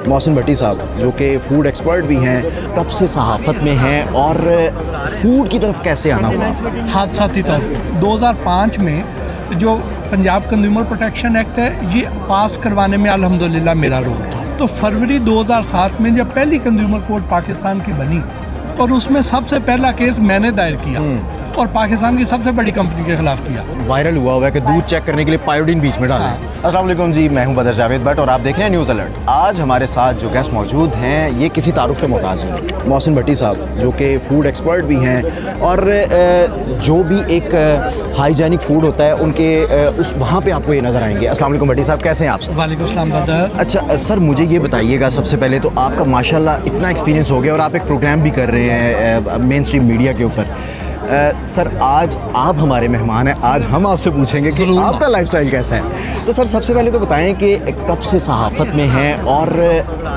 मोहसिन भट्टी साहब जो कि फूड एक्सपर्ट भी हैं, तब से सहाफ़त में हैं, और फूड की तरफ कैसे आना हुआ? हादसाती तौर पर 2005 में जो पंजाब कंज्यूमर प्रोटेक्शन एक्ट है, ये पास करवाने में अल्हम्दुलिल्लाह मेरा रोल था। तो फरवरी 2007 में जब पहली कंज्यूमर कोर्ट पाकिस्तान की बनी और उसमें सबसे पहला केस मैंने दायर किया और पाकिस्तान की सबसे बड़ी कंपनी के खिलाफ किया। वायरल हुआ है कि दूध चेक करने के लिए पायोडीन बीच में डाला। अस्सलाम वालेकुम जी, मैं हूं बदर जावेद भट्ट और आप देख रहे हैं न्यूज़ अलर्ट। आज हमारे साथ जो गेस्ट मौजूद हैं ये किसी तारुफ के मोहताज हैं। मोहसिन भट्टी साहब जो कि फूड एक्सपर्ट भी हैं, और जो भी एक हाइजीनिक फूड होता है उनके उस वहाँ पे आपको ये नज़र आएंगे। अस्सलाम वालेकुम भट्टी साहब, कैसे हैं आप? वालेकुम अस्सलाम बदर। अच्छा सर, मुझे ये बताइएगा सबसे पहले तो आपका माशाल्लाह इतना एक्सपीरियंस हो गया और आप एक प्रोग्राम भी कर रहे हैं मेन स्ट्रीम मीडिया के ऊपर। सर आज आप हमारे मेहमान हैं, आज हम आपसे पूछेंगे कि आपका लाइफस्टाइल कैसा है। तो सर सबसे पहले तो बताएं कि तब से सहाफ़त में हैं और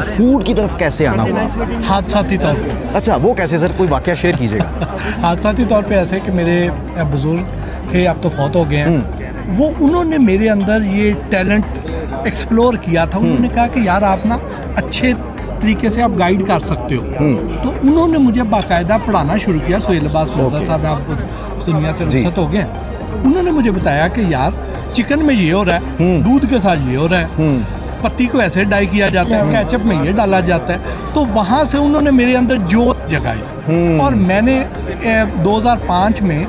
फूड की तरफ कैसे आना हुआ? हादसाती तौर पर। अच्छा, वो कैसे सर, कोई वाकया शेयर कीजिएगा। हादसाती तौर पे ऐसे कि मेरे बुज़ुर्ग थे, अब तो फौत हो गए हैं, वो उन्होंने मेरे अंदर ये टैलेंट एक्सप्लोर किया था। उन्होंने कहा कि यार आप ना अच्छे तरीके से आप गाइड कर सकते हो। तो उन्होंने मुझे बाकायदा पढ़ाना शुरू किया। सुहेल अब्बास मिर्ज़ा साहब, आप उस दुनिया से रुखसत हो गए। उन्होंने मुझे बताया कि यार चिकन में ये हो रहा है, दूध के साथ ये हो रहा है, पत्ती को ऐसे डाई किया जाता है, केचप में ये डाला जाता है। तो वहाँ से उन्होंने मेरे अंदर जोत जगाई और मैंने 2005 में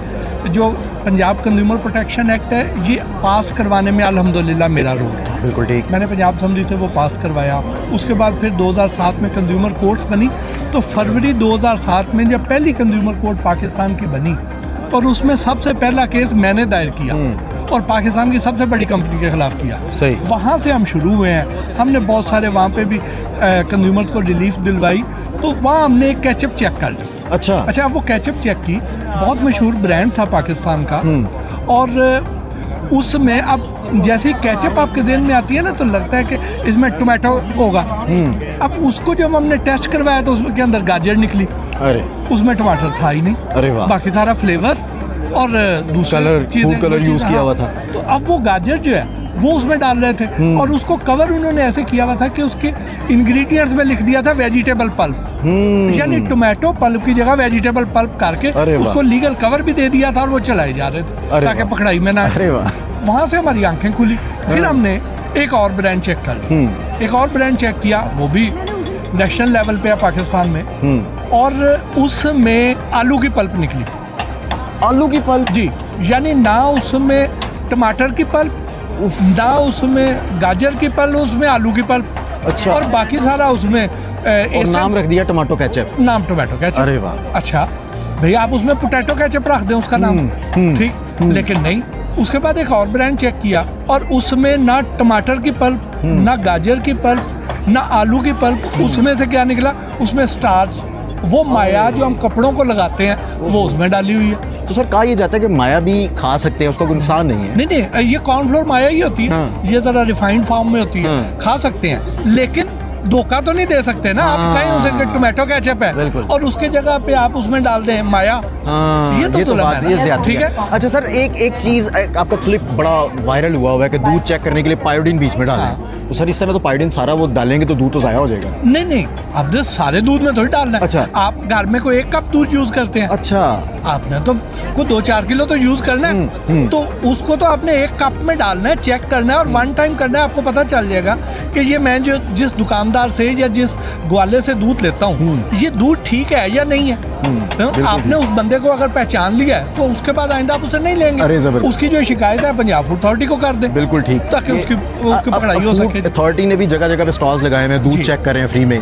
जो पंजाब कंज्यूमर प्रोटेक्शन एक्ट है, ये पास करवाने में अल्हम्दुलिल्लाह मेरा रोल था। बिल्कुल ठीक। मैंने पंजाब असेंबली से वो पास करवाया। उसके बाद फिर 2007 में कंज्यूमर कोर्ट्स बनी। तो फरवरी 2007 में जब पहली कंज्यूमर कोर्ट पाकिस्तान की बनी और उसमें सबसे पहला केस मैंने दायर किया और पाकिस्तान की सबसे बड़ी कंपनी के खिलाफ किया। सही। वहाँ से हम शुरू हुए हैं। हमने बहुत सारे वहाँ पे भी कंज्यूमर्स को रिलीफ दिलवाई। तो वहाँ हमने एक केचप चेक कर ली। अच्छा, वो केचप चेक की, बहुत मशहूर ब्रांड था पाकिस्तान का। और उसमें अब जैसे ही केचप आपके ज़हन में आती है ना, तो लगता है कि इसमें टोमेटो होगा। अब उसको जब हमने टेस्ट करवाया तो उसके अंदर गाजर निकली। अरे, उसमें टमाटर था ही नहीं। अरे वाह। बाकी सारा फ्लेवर और दूसरी चीज़ें, फूड कलर यूज़ किया हुआ था। तो अब वो गाजर जो है वो उसमें डाल रहे थे और उसको कवर उन्होंने ऐसे किया हुआ था कि उसके इंग्रेडिएंट्स में लिख दिया था वेजिटेबल पल्प, यानी टोमेटो पल्प की जगह वेजिटेबल पल्प करके उसको लीगल कवर भी दे दिया था और वो चलाए जा रहे थे ताकि पकड़ाई में ना आए। वहाँ से हमारी आंखें खुली। फिर हमने एक और ब्रांड चेक कर लिया। एक और ब्रांड चेक किया, वो भी नेशनल लेवल पे है पाकिस्तान में, और उसमें आलू की पल्प निकली। आलू की पल्प? जी। यानी ना उसमें टमाटर की पल्प, ना उसमें गाजर की पल्प, उसमें आलू की पल्प। अच्छा। और बाकी सारा उसमें और नाम रख दिया टमाटो केचप। नाम टमाटो केचप। अरे वाह। अच्छा भैया, आप उसमें पोटैटो केचप रख दें उसका नाम, ठीक, लेकिन नहीं। उसके बाद एक और ब्रांड चेक किया और उसमें ना टमाटर की पल्प, ना गाजर की पल्प, ना आलू की पल्प। उसमें से क्या निकला? उसमें स्टार्च, वो माया जो हम कपड़ों को लगाते हैं, वो उसमें डाली हुई है। तो सर कहा यह जाता है कि माया भी खा सकते हैं, उसका कोई नुकसान नहीं है? नहीं, ये कॉर्नफ्लोर माया ही होती है। ये ज़रा रिफाइंड फॉर्म में होती है। खा सकते हैं, लेकिन धोखा तो नहीं दे सकते ना। आप कहें उसे कि टोमेटो केचप है और उसके जगह पे आप उसमें डाल दें माया। ये तो बात है, ठीक है। अच्छा सर, एक चीज़, आपका क्लिप बड़ा वायरल हुआ है कि दूध चेक करने के लिए पायोडीन बीच में डालना है। तो सर इस तरह तो पायोडीन सारा वो डालेंगे तो दूध तो ज़ाया हो जाएगा। नहीं, अब जो सारे दूध में थोड़ी डालना है। अच्छा। आप घर में कोई 1 कप दूध यूज करते हैं। अच्छा। आपने तो को 2-4 किलो तो यूज करना है। तो उसको तो आपने 1 कप में डालना है, चेक करना है और 1 टाइम करना है। आपको पता चल जाएगा कि ये मैं जो जिस दुकानदार से या जिस ग्वाले से दूध लेता हूँ, ये दूध ठीक है या नहीं है। तो आपने उस बंदे को अगर पहचान लिया है तो उसके बाद आइंदा आप उसे नहीं लेंगे। उसकी जो शिकायत है पंजाब फूड अथॉरिटी को कर दें। बिल्कुल ठीक। ताकि उसकी पकड़ाई हो सके। अथॉरिटी ने भी जगह जगह पे स्टॉल्स लगाए हैं, दूध चेक कर रहे हैं फ्री में।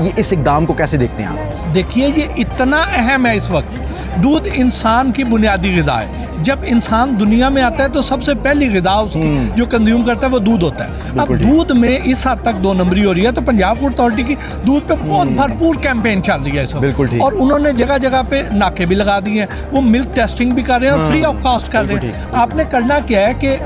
ये इस इकदाम को कैसे देखते हैं आप? देखिए, ये इतना अहम है इस वक्त। दूध इंसान की बुनियादी ग़िज़ा है। जब इंसान दुनिया में आता है तो सबसे पहली ग़िज़ा उसकी जो कंज्यूम करता है वो दूध होता है। अब दूध में इस हद तक 2 नंबरी हो रही है, तो पंजाब फूड अथॉरिटी की दूध पे बहुत भरपूर कैंपेन चल रही है इस वक्त। और उन्होंने जगह जगह पे नाके भी लगा दिए हैं, वो मिल्क टेस्टिंग भी कर रहे हैं और फ्री ऑफ कॉस्ट कर रहे हैं। आपने करना क्या है कि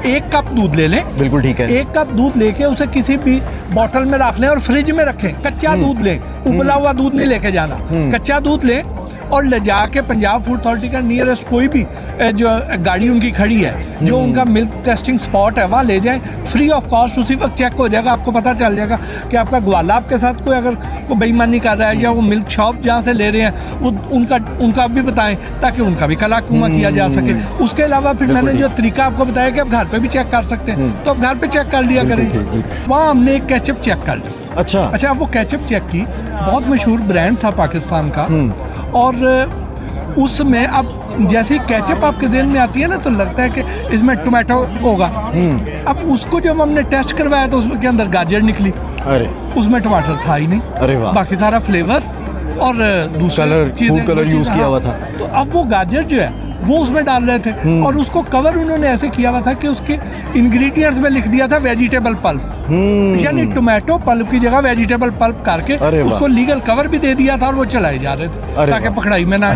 1 कप दूध ले लें। बिल्कुल ठीक है। 1 कप दूध लेके उसे किसी भी बोतल में रख लें और फ्रिज में रखें। कच्चा दूध लें, उबला हुआ दूध नहीं लेके जाना। कच्चा दूध लें और ले जाके पंजाब फूड अथॉरिटी का नियरेस्ट कोई भी जो गाड़ी उनकी खड़ी है, जो उनका मिल्क टेस्टिंग स्पॉट है, वहाँ ले जाएं, फ्री ऑफ कॉस्ट उसी वक्त चेक हो जाएगा। आपको पता चल जाएगा कि आपका ग्वाला आपके साथ कोई अगर कोई बेईमानी कर रहा है या वो मिल्क शॉप जहाँ से ले रहे हैं वो उनका भी बताएं, ताकि उनका भी कलाकुमा किया जा सके। उसके अलावा फिर मैंने जो तरीका आपको बताया कि आप घर पे भी चेक कर सकते हैं, तो आप घर पे चेक कर लिया करें। वहाँ हमने एक केचप चेक कर ली। अच्छा, वो केचप चेक की, बहुत मशहूर ब्रांड था पाकिस्तान का, और उसमें अब जैसे ही केचप आपके ज़हन में आती है ना, तो लगता है कि इसमें टोमेटो होगा। अब उसको जब हमने टेस्ट करवाया तो उसके अंदर गाजर निकली, अरे उसमें टमाटर था ही नहीं। अरे वाह। बाकी सारा फ्लेवर और दूसरे फूड कलर यूज किया हुआ था। तो अब वो गाजर जो है वो उसमें डाल रहे थे, और उसको कवर उन्होंने ऐसे किया हुआ था कि उसके इंग्रेडिएंट्स में लिख दिया था वेजिटेबल पल्प, यानी टोमेटो पल्प की जगह वेजिटेबल पल्प करके उसको लीगल कवर भी दे दिया था, और वो चलाए जा रहे थे ताकि पकड़ाई में ना।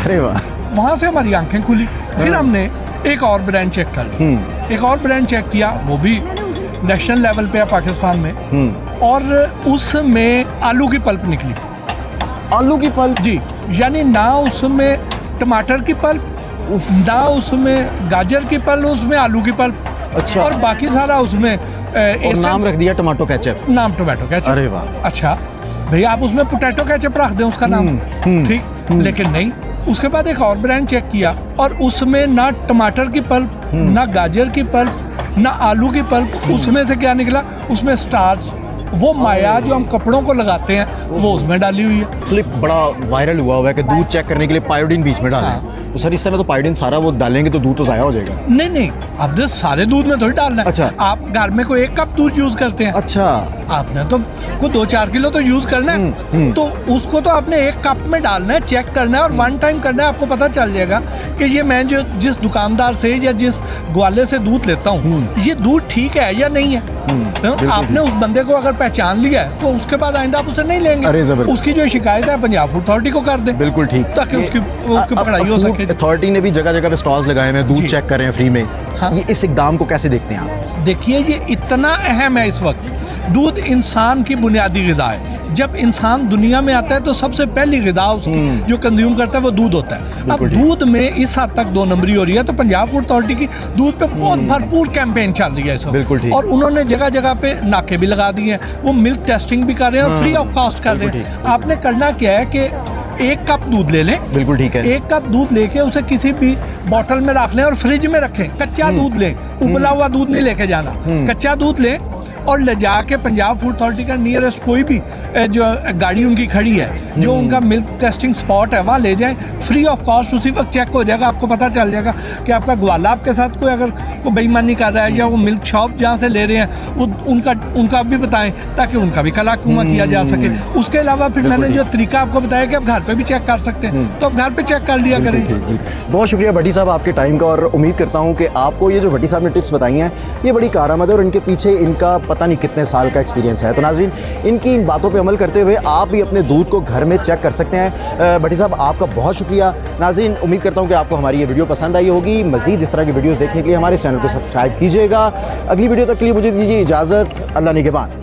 वहाँ से हमारी आंखें खुली। फिर हमने एक और ब्रांड चेक कर लिया, एक और ब्रांड चेक किया, वो भी नेशनल लेवल पे है पाकिस्तान में, और उसमें आलू की पल्प निकली। आलू की पल्प? जी, यानी ना उसमें टमाटर की पल्प, ना उसमें गाजर की पल्प, उसमें आलू की पल्प। अच्छा। और बाकी सारा उसमें और नाम रख दिया टमाटो केचप। नाम टोमेटो केचप। अरे वाह। अच्छा भैया, आप उसमें पोटैटो केचप रख दें उसका नाम, ठीक, लेकिन नहीं। उसके बाद एक और ब्रांड चेक किया, और उसमें ना टमाटर की पल्प, ना गाजर की पल्प, ना आलू की पल्प, उसमें से क्या निकला, उसमें स्टार्च, वो माया जो हम कपड़ों को लगाते हैं, वो उसमें डाली हुई है। क्लिप बड़ा वायरल हुआ है कि दूध चेक करने के लिए पायोडीन बीच में डालें। तो सर इस समय तो पायोडीन सारा वो डालेंगे तो दूध तो ज़ाया हो जाएगा। नहीं, अब जो सारे दूध में थोड़ी डालना है। अच्छा। आप घर में कोई 1 कप दूध यूज करते हैं। अच्छा। आपने तो को 2-4 किलो तो यूज करना है, तो उसको तो आपने 1 कप में डालना है, चेक करना है, और 1 टाइम करना है। आपको पता चल जाएगा कि ये मैं जो जिस दुकानदार से या जिस ग्वाले से दूध लेता हूँ, ये दूध ठीक है या नहीं है। आपने उस बंदे को अगर पहचान लिया है तो उसके बाद आइंदा आप उसे नहीं लेंगे। उसकी जो शिकायत है पंजाब फूड अथॉरिटी को कर दें। बिल्कुल ठीक, ताकि उसकी पकड़ाई हो सके। अथॉरिटी ने भी जगह जगह पे स्टॉल्स लगाए हैं, दूध चेक कर रहे हैं फ्री में। हाँ। ये इस इकदाम को कैसे देखते हैं आप? देखिए, ये इतना अहम है इस वक्त। दूध इंसान की बुनियादी ग़िज़ा है। जब इंसान दुनिया में आता है तो सबसे पहली ग़िज़ा उसकी जो कंज्यूम करता है वो दूध होता है। अब दूध में इस हद तक 2 नंबरी हो रही है, तो पंजाब फूड अथॉरिटी की दूध पे बहुत भरपूर कैंपेन चल रही है इस वक्त, और उन्होंने जगह जगह पे नाके भी लगा दिए हैं, वो मिल्क टेस्टिंग भी कर रहे हैं और फ्री ऑफ कॉस्ट कर रहे हैं। आपने करना क्या है कि 1 कप दूध ले लें। बिल्कुल ठीक है। 1 कप दूध लेके उसे किसी भी बोतल में रख लें और फ्रिज में रखें। कच्चा दूध लें, उबला हुआ दूध नहीं लेके जाना। कच्चा दूध लें और ले जाके पंजाब फूड अथॉरिटी का नियरेस्ट कोई भी जो गाड़ी उनकी खड़ी है, जो उनका मिल्क टेस्टिंग स्पॉट है, वहाँ ले जाएं, फ्री ऑफ कॉस्ट उसी वक्त चेक हो जाएगा। आपको पता चल जाएगा कि आपका ग्वाला आपके साथ कोई अगर कोई बेईमानी कर रहा है या वो मिल्क शॉप जहाँ से ले रहे हैं वो उनका भी बताएं, ताकि उनका भी कलाकुमा किया जा सके। उसके अलावा फिर मैंने जो तरीका आपको बताया कि आप घर पे भी चेक कर सकते हैं, तो आप घर पे चेक कर लिया करें। बहुत शुक्रिया भट्टी साहब आपके टाइम का, और उम्मीद करता हूँ कि आपको ये जो भट्टी साहब ने टिप्स बताई हैं ये बड़ी कारआमद है, और इनके पीछे इनका पता नहीं कितने साल का एक्सपीरियंस है। तो नाज़रीन, इनकी इन बातों पे अमल करते हुए आप भी अपने दूध को घर में चेक कर सकते हैं। भट्टी साहब आपका बहुत शुक्रिया। नाज़रीन, उम्मीद करता हूँ कि आपको हमारी ये वीडियो पसंद आई होगी। मज़ीद इस तरह की वीडियोज़ देखने के लिए हमारे चैनल को सब्सक्राइब कीजिएगा। अगली वीडियो तक के लिए मुझे दीजिए इजाज़त। अल्लाह निगहबान।